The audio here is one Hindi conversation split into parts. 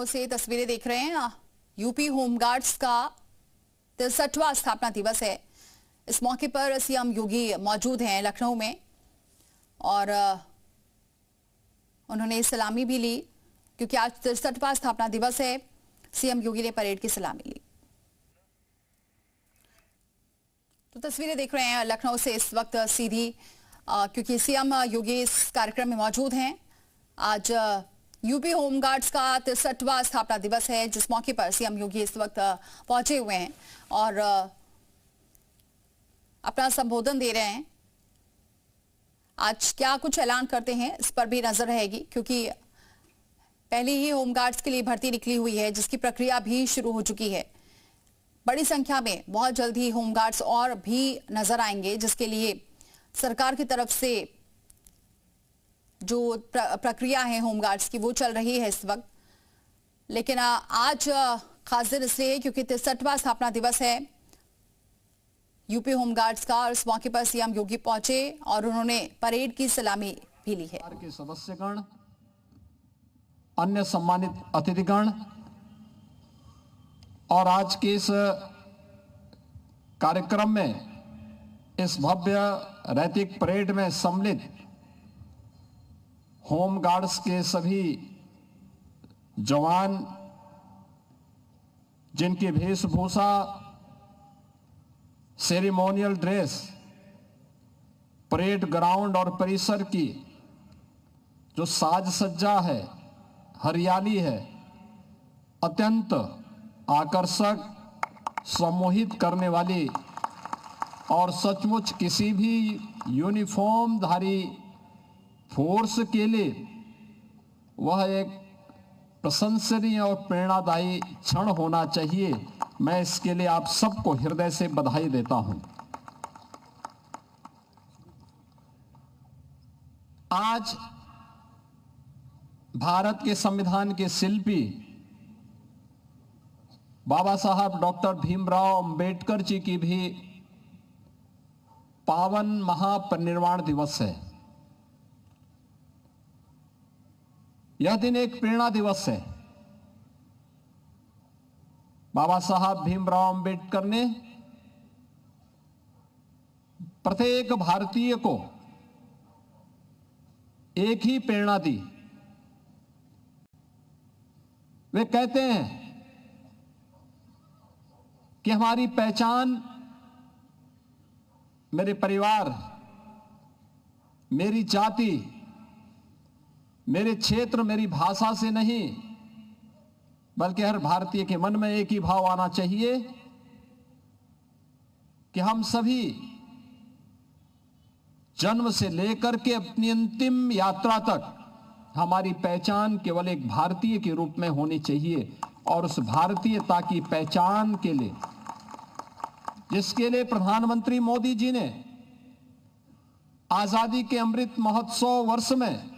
से तस्वीरें देख रहे हैं। यूपी होमगार्ड्स का 63वां स्थापना दिवस है। इस मौके पर सीएम योगी मौजूद हैं लखनऊ में और उन्होंने सलामी भी ली क्योंकि आज 63वां स्थापना दिवस है। सीएम योगी ने परेड की सलामी ली। तो तस्वीरें देख रहे हैं लखनऊ से इस वक्त सीधी, क्योंकि सीएम योगी इस कार्यक्रम में मौजूद हैं। आज यूपी होमगार्ड्स का 63वां स्थापना दिवस है, जिस मौके पर सीएम योगी इस वक्त पहुंचे हुए हैं और अपना संबोधन दे रहे हैं। आज क्या कुछ ऐलान करते हैं इस पर भी नजर रहेगी, क्योंकि पहले ही होमगार्ड्स के लिए भर्ती निकली हुई है, जिसकी प्रक्रिया भी शुरू हो चुकी है। बड़ी संख्या में बहुत जल्द ही होमगार्ड्स और भी नजर आएंगे, जिसके लिए सरकार की तरफ से जो प्रक्रिया है होमगार्ड्स की वो चल रही है इस वक्त। लेकिन आज खास दिन इसलिए है क्योंकि 63वां स्थापना दिवस है यूपी होमगार्ड्स का और इस मौके पर सीएम योगी पहुंचे और उन्होंने परेड की सलामी भी ली है। के सदस्यगण, अन्य सम्मानित अतिथिगण और आज के इस कार्यक्रम में इस भव्य रैतिक परेड में सम्मिलित होमगार्ड्स के सभी जवान, जिनकी वेशभूषा, सेरेमोनियल ड्रेस, परेड ग्राउंड और परिसर की जो साज सज्जा है, हरियाली है, अत्यंत आकर्षक, सम्मोहित करने वाली और सचमुच किसी भी यूनिफॉर्मधारी फोर्स के लिए वह एक प्रशंसनीय और प्रेरणादायी क्षण होना चाहिए। मैं इसके लिए आप सबको हृदय से बधाई देता हूं। आज भारत के संविधान के शिल्पी बाबा साहब डॉक्टर भीमराव अंबेडकर जी की भी पावन महापरिनिर्वाण दिवस है। यह दिन एक प्रेरणा दिवस है। बाबा साहब भीमराव अंबेडकर ने प्रत्येक भारतीय को एक ही प्रेरणा दी। वे कहते हैं कि हमारी पहचान मेरे परिवार, मेरी जाति, मेरे क्षेत्र, मेरी भाषा से नहीं, बल्कि हर भारतीय के मन में एक ही भाव आना चाहिए कि हम सभी जन्म से लेकर के अपनी अंतिम यात्रा तक हमारी पहचान केवल एक भारतीय के रूप में होनी चाहिए। और उस भारतीयता की पहचान के लिए, जिसके लिए प्रधानमंत्री मोदी जी ने आजादी के अमृत महोत्सव वर्ष में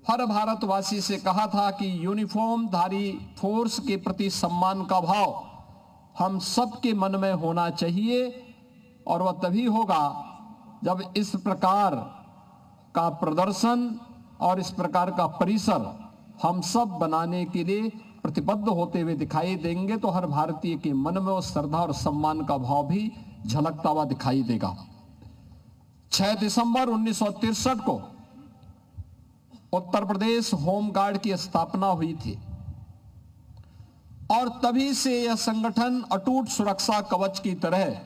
हर भारतवासी से कहा था कि यूनिफॉर्मधारी फोर्स के प्रति सम्मान का भाव हम सबके मन में होना चाहिए। और वह तभी होगा जब इस प्रकार का प्रदर्शन और इस प्रकार का परिसर हम सब बनाने के लिए प्रतिबद्ध होते हुए दिखाई देंगे, तो हर भारतीय के मन में वो श्रद्धा और सम्मान का भाव भी झलकता हुआ दिखाई देगा। 6 दिसंबर 1963 को उत्तर प्रदेश होमगार्ड की स्थापना हुई थी और तभी से यह संगठन अटूट सुरक्षा कवच की तरह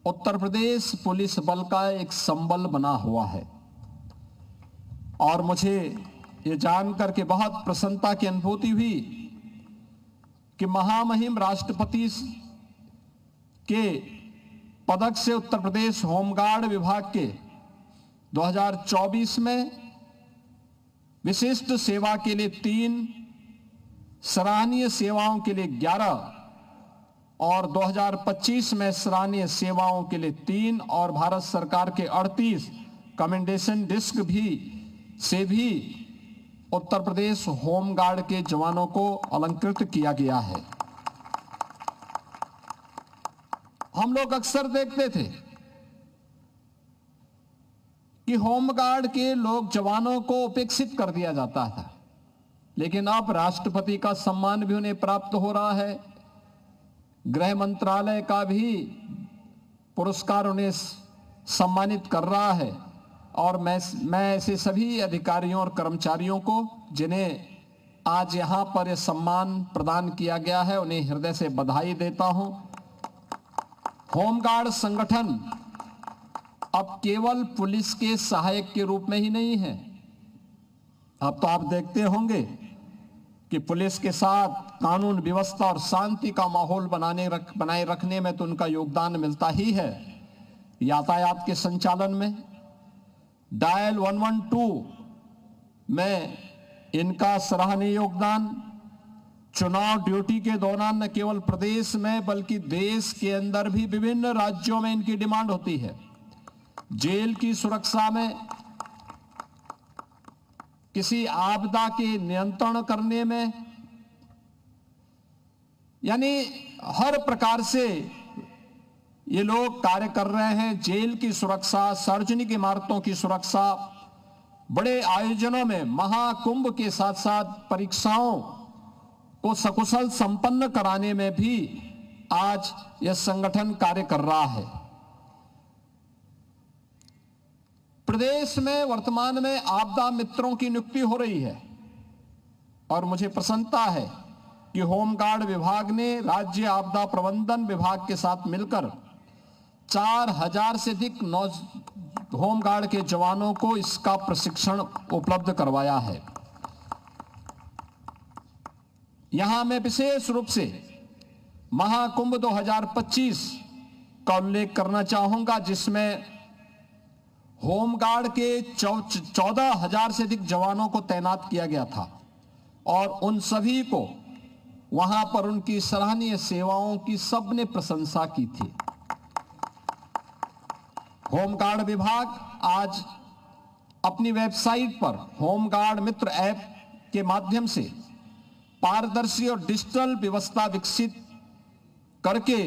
उत्तर प्रदेश पुलिस बल का एक संबल बना हुआ है। और मुझे यह जानकर के बहुत प्रसन्नता की अनुभूति हुई कि महामहिम राष्ट्रपति के पदक से उत्तर प्रदेश होमगार्ड विभाग के 2024 में विशिष्ट सेवा के लिए 3, सराहनीय सेवाओं के लिए 11 और 2025 में सराहनीय सेवाओं के लिए 3 और भारत सरकार के 38 कमेंडेशन डिस्क से भी उत्तर प्रदेश होमगार्ड के जवानों को अलंकृत किया गया है। हम लोग अक्सर देखते थे कि होमगार्ड के लोग जवानों को उपेक्षित कर दिया जाता था, लेकिन अब राष्ट्रपति का सम्मान भी उन्हें प्राप्त हो रहा है, गृह मंत्रालय का भी पुरस्कार उन्हें सम्मानित कर रहा है। और मैं ऐसे सभी अधिकारियों और कर्मचारियों को जिन्हें आज यहां पर यह सम्मान प्रदान किया गया है, उन्हें हृदय से बधाई देता हूं। होमगार्ड संगठन अब केवल पुलिस के सहायक के रूप में ही नहीं है। अब तो आप देखते होंगे कि पुलिस के साथ कानून व्यवस्था और शांति का माहौल बनाए रखने में तो उनका योगदान मिलता ही है। यातायात के संचालन में, डायल 112 में इनका सराहनीय योगदान, चुनाव ड्यूटी के दौरान न केवल प्रदेश में बल्कि देश के अंदर भी विभिन्न राज्यों में इनकी डिमांड होती है। जेल की सुरक्षा में, किसी आपदा के नियंत्रण करने में, यानी हर प्रकार से ये लोग कार्य कर रहे हैं। जेल की सुरक्षा, सार्वजनिक इमारतों की सुरक्षा, बड़े आयोजनों में, महाकुंभ के साथ साथ परीक्षाओं को सकुशल संपन्न कराने में भी आज यह संगठन कार्य कर रहा है। प्रदेश में वर्तमान में आपदा मित्रों की नियुक्ति हो रही है और मुझे प्रसन्नता है कि होमगार्ड विभाग ने राज्य आपदा प्रबंधन विभाग के साथ मिलकर 4000 से अधिक होमगार्ड के जवानों को इसका प्रशिक्षण उपलब्ध करवाया है। यहां मैं विशेष रूप से महाकुंभ 2025 का उल्लेख करना चाहूंगा, जिसमें होमगार्ड के 14,000 से अधिक जवानों को तैनात किया गया था और उन सभी को वहां पर उनकी सराहनीय सेवाओं की सबने प्रशंसा की थी। होमगार्ड विभाग आज अपनी वेबसाइट पर होमगार्ड मित्र ऐप के माध्यम से पारदर्शी और डिजिटल व्यवस्था विकसित करके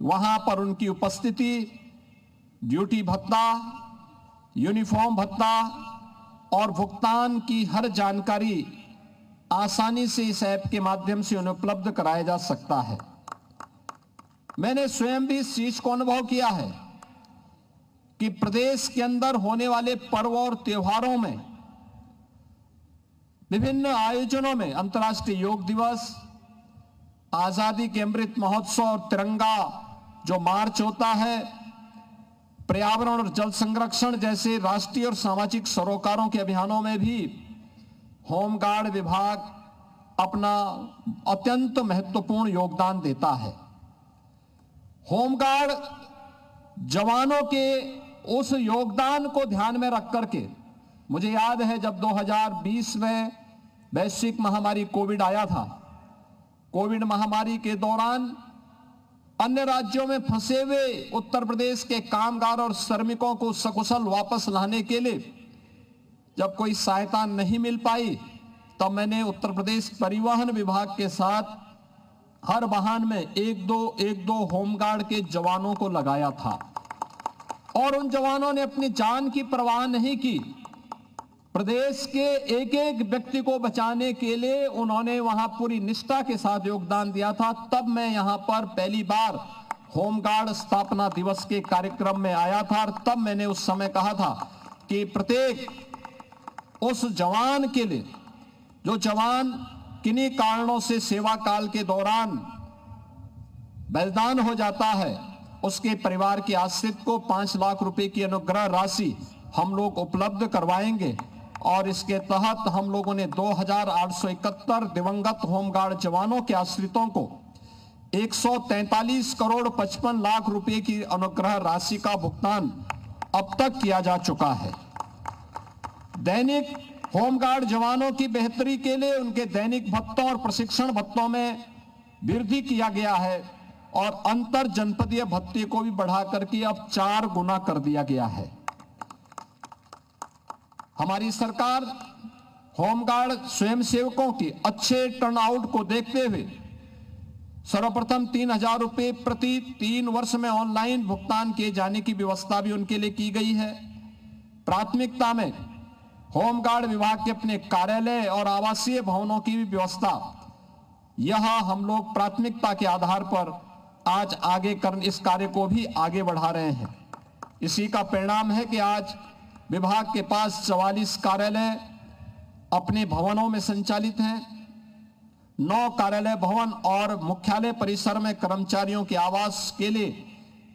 वहां पर उनकी उपस्थिति, ड्यूटी भत्ता, यूनिफॉर्म भत्ता और भुगतान की हर जानकारी आसानी से इस ऐप के माध्यम से उन्हें उपलब्ध कराया जा सकता है। मैंने स्वयं भी इस चीज को अनुभव किया है कि प्रदेश के अंदर होने वाले पर्व और त्योहारों में, विभिन्न आयोजनों में, अंतर्राष्ट्रीय योग दिवस, आजादी के अमृत महोत्सव और तिरंगा जो मार्च होता है, पर्यावरण और जल संरक्षण जैसे राष्ट्रीय और सामाजिक सरोकारों के अभियानों में भी होमगार्ड विभाग अपना अत्यंत महत्वपूर्ण योगदान देता है। होमगार्ड जवानों के उस योगदान को ध्यान में रख करके मुझे याद है जब 2020 में वैश्विक महामारी कोविड आया था, कोविड महामारी के दौरान अन्य राज्यों में फंसे हुए उत्तर प्रदेश के कामगार और श्रमिकों को सकुशल वापस लाने के लिए जब कोई सहायता नहीं मिल पाई, तब मैंने उत्तर प्रदेश परिवहन विभाग के साथ हर वाहन में एक दो होमगार्ड के जवानों को लगाया था और उन जवानों ने अपनी जान की परवाह नहीं की। प्रदेश के एक एक व्यक्ति को बचाने के लिए उन्होंने वहां पूरी निष्ठा के साथ योगदान दिया था। तब मैं यहां पर पहली बार होमगार्ड स्थापना दिवस के कार्यक्रम में आया था और तब मैंने उस समय कहा था कि प्रत्येक उस जवान के लिए जो जवान किन्हीं कारणों से सेवा काल के दौरान बलिदान हो जाता है, उसके परिवार के आश्रित को 5 लाख रुपए की अनुग्रह राशि हम लोग उपलब्ध करवाएंगे और इसके तहत हम लोगों ने 2871 दिवंगत होमगार्ड जवानों के आश्रितों को 143 करोड़ 55 लाख रुपए की अनुग्रह राशि का भुगतान अब तक किया जा चुका है। दैनिक होमगार्ड जवानों की बेहतरी के लिए उनके दैनिक भत्तों और प्रशिक्षण भत्तों में वृद्धि किया गया है और अंतर जनपदीय भत्ते को भी बढ़ा करके अब 4 गुना कर दिया गया है। हमारी सरकार होमगार्ड स्वयंसेवकों के अच्छे टर्नआउट को देखते हुए सर्वप्रथम 3000 रुपए प्रति 3 वर्ष में ऑनलाइन भुगतान किए जाने की व्यवस्था भी उनके लिए की गई है। प्राथमिकता में होमगार्ड विभाग के अपने कार्यालय और आवासीय भवनों की भी व्यवस्था, यह हम लोग प्राथमिकता के आधार पर आज इस कार्य को भी आगे बढ़ा रहे हैं। इसी का परिणाम है कि आज विभाग के पास 44 कार्यालय अपने भवनों में संचालित हैं। 9 कार्यालय भवन और मुख्यालय परिसर में कर्मचारियों के आवास के लिए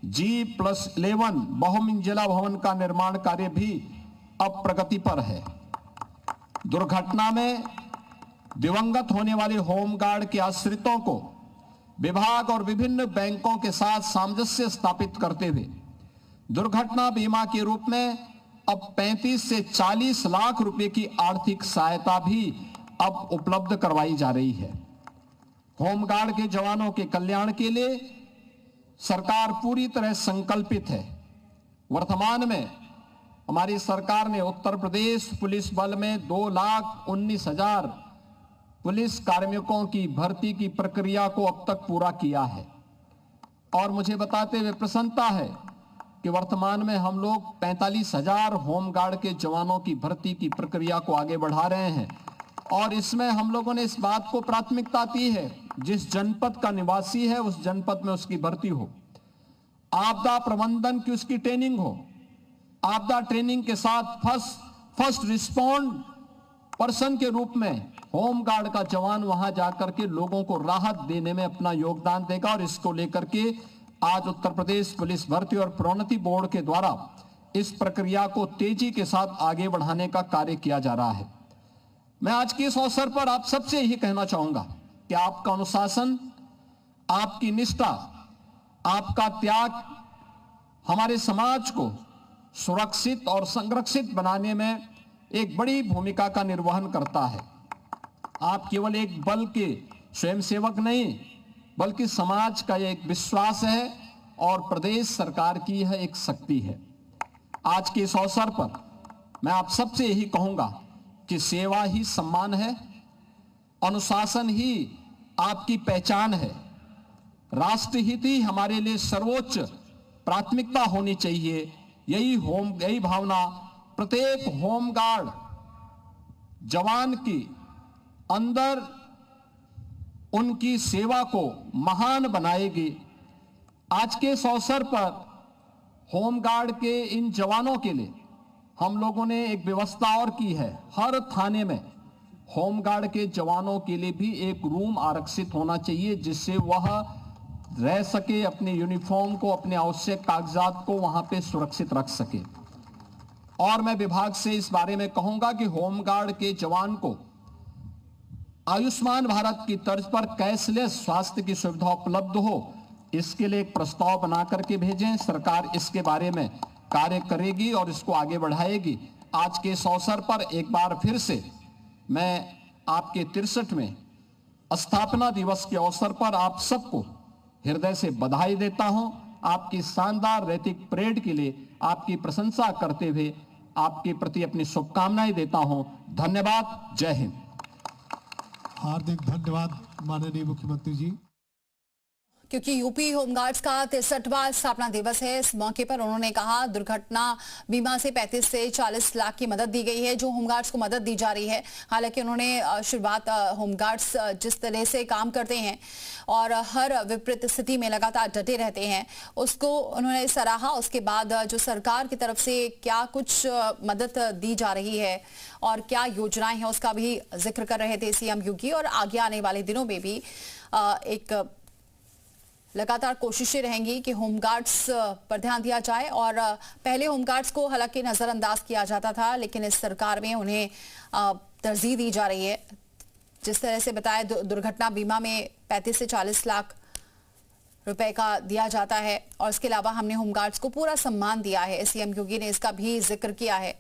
G+11 बहुमंजिला भवन का निर्माण कार्य भी अब प्रगति पर है। दुर्घटना में दिवंगत होने वाले होमगार्ड के आश्रितों को विभाग और विभिन्न बैंकों के साथ सामंजस्य स्थापित करते हुए दुर्घटना बीमा के रूप में अब 35 से 40 लाख रुपए की आर्थिक सहायता भी अब उपलब्ध करवाई जा रही है। होमगार्ड के जवानों के कल्याण के लिए सरकार पूरी तरह संकल्पित है। वर्तमान में हमारी सरकार ने उत्तर प्रदेश पुलिस बल में 2,19,000 पुलिस कार्मिकों की भर्ती की प्रक्रिया को अब तक पूरा किया है और मुझे बताते हुए प्रसन्नता है कि वर्तमान में हम लोग 45,000 होमगार्ड के जवानों की भर्ती की प्रक्रिया को आगे बढ़ा रहे हैं और इसमें हम लोगों ने इस बात को प्राथमिकता दी है, जिस जनपद का निवासी है उस जनपद में उसकी भर्ती हो, आपदा प्रबंधन की उसकी ट्रेनिंग हो, आपदा ट्रेनिंग के साथ फर्स्ट रिस्पॉन्ड पर्सन के रूप में होमगार्ड का जवान वहां जाकर के लोगों को राहत देने में अपना योगदान देगा और इसको लेकर के आज उत्तर प्रदेश पुलिस भर्ती और प्रोन्नति बोर्ड के द्वारा इस प्रक्रिया को तेजी के साथ आगे बढ़ाने का कार्य किया जा रहा है। मैं आज के इस अवसर पर आप सबसे यही कहना चाहूंगा कि आपका अनुशासन, आपकी निष्ठा, आपका त्याग हमारे समाज को सुरक्षित और संरक्षित बनाने में एक बड़ी भूमिका का निर्वहन करता है। आप केवल एक बल के स्वयंसेवक नहीं बल्कि समाज का एक विश्वास है और प्रदेश सरकार की यह एक शक्ति है। आज के इस अवसर पर मैं आप सबसे यही कहूंगा कि सेवा ही सम्मान है, अनुशासन ही आपकी पहचान है, राष्ट्रहित ही हमारे लिए सर्वोच्च प्राथमिकता होनी चाहिए। यही भावना प्रत्येक होमगार्ड जवान की अंदर उनकी सेवा को महान बनाएगी। आज के इस अवसर पर होमगार्ड के इन जवानों के लिए हम लोगों ने एक व्यवस्था और की है। हर थाने में होमगार्ड के जवानों के लिए भी एक रूम आरक्षित होना चाहिए जिससे वह रह सके, अपने यूनिफॉर्म को, अपने आवश्यक कागजात को वहां पे सुरक्षित रख सके। और मैं विभाग से इस बारे में कहूंगा कि होमगार्ड के जवान को आयुष्मान भारत की तर्ज पर कैशलेस स्वास्थ्य की सुविधा उपलब्ध हो, इसके लिए एक प्रस्ताव बना करके भेजें। सरकार इसके बारे में कार्य करेगी और इसको आगे बढ़ाएगी। आज के इस अवसर पर एक बार फिर से मैं आपके 63वें स्थापना दिवस के अवसर पर आप सबको हृदय से बधाई देता हूं। आपकी शानदार रैतिक परेड के लिए आपकी प्रशंसा करते हुए आपके प्रति अपनी शुभकामनाएं देता हूं। धन्यवाद। जय हिंद। हार्दिक धन्यवाद माननीय मुख्यमंत्री जी। क्योंकि यूपी होमगार्ड्स का 63वां स्थापना दिवस है, इस मौके पर उन्होंने कहा दुर्घटना बीमा से 35 से 40 लाख की मदद दी गई है, जो होमगार्ड्स को मदद दी जा रही है। हालांकि उन्होंने शुरुआत होमगार्ड्स जिस तरह से काम करते हैं और हर विपरीत स्थिति में लगातार डटे रहते हैं उसको उन्होंने सराहा। उसके बाद जो सरकार की तरफ से क्या कुछ मदद दी जा रही है और क्या योजनाएं हैं उसका भी जिक्र कर रहे थे सीएम योगी। और आगे आने वाले दिनों में भी एक लगातार कोशिशें रहेंगी कि होमगार्ड्स पर ध्यान दिया जाए। और पहले होमगार्ड्स को हालांकि नजरअंदाज किया जाता था, लेकिन इस सरकार में उन्हें तरजीह दी जा रही है। जिस तरह से बताया दुर्घटना बीमा में 35 से 40 लाख रुपए का दिया जाता है और इसके अलावा हमने होमगार्ड्स को पूरा सम्मान दिया है। सीएम योगी ने इसका भी जिक्र किया है।